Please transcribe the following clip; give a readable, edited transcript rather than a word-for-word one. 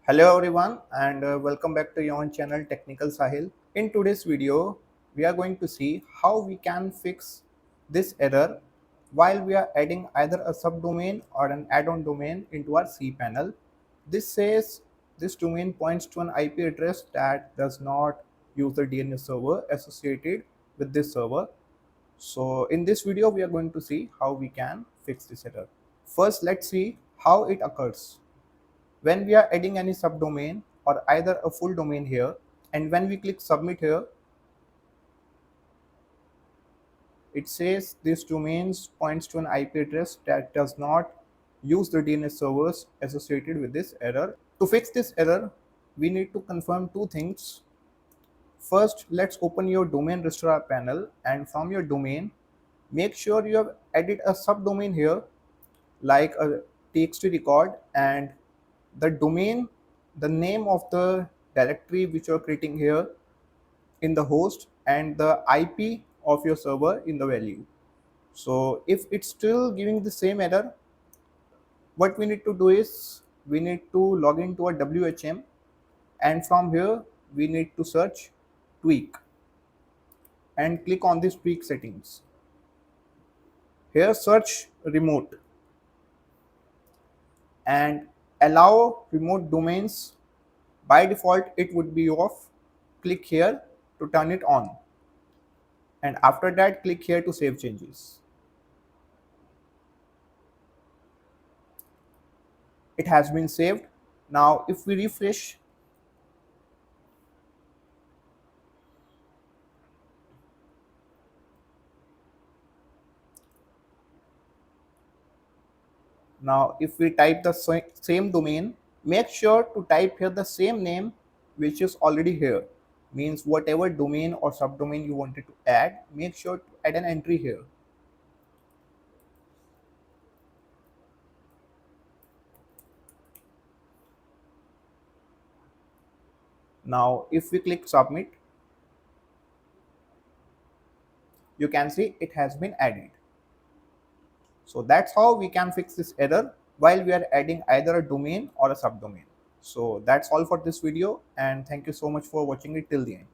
Hello everyone and welcome back to your own channel Technical Sahil. In today's video, we are going to see how we can fix this error while we are adding either a subdomain or an add-on domain into our cPanel. This says this domain points to an IP address that does not use the DNS server associated with this server. So in this video, we are going to see how we can fix this error. First, let's see how it occurs. When we are adding any subdomain or either a full domain here, and when we click submit here, it says this domains points to an IP address that does not use the DNS servers associated with this error. To fix this error, we need to confirm two things. First, let's open your domain registrar panel, and from your domain, make sure you have added a subdomain here like a txt record, and the domain, the name of the directory which you're creating here in the host, and the IP of your server in the value. So if it's still giving the same error, what we need to do is we need to log into a WHM, and from here we need to search tweak and click on this tweak settings. Here search remote and allow remote domains. By default it would be off. Click here to turn it on, and after that click here to save changes. It has been saved. Now if we refresh, now if we type the same domain, make sure to type here the same name which is already here. Means whatever domain or subdomain you wanted to add, make sure to add an entry here. Now if we click submit, you can see it has been added. So that's how we can fix this error while we are adding either a domain or a subdomain. So that's all for this video, and thank you so much for watching it till the end.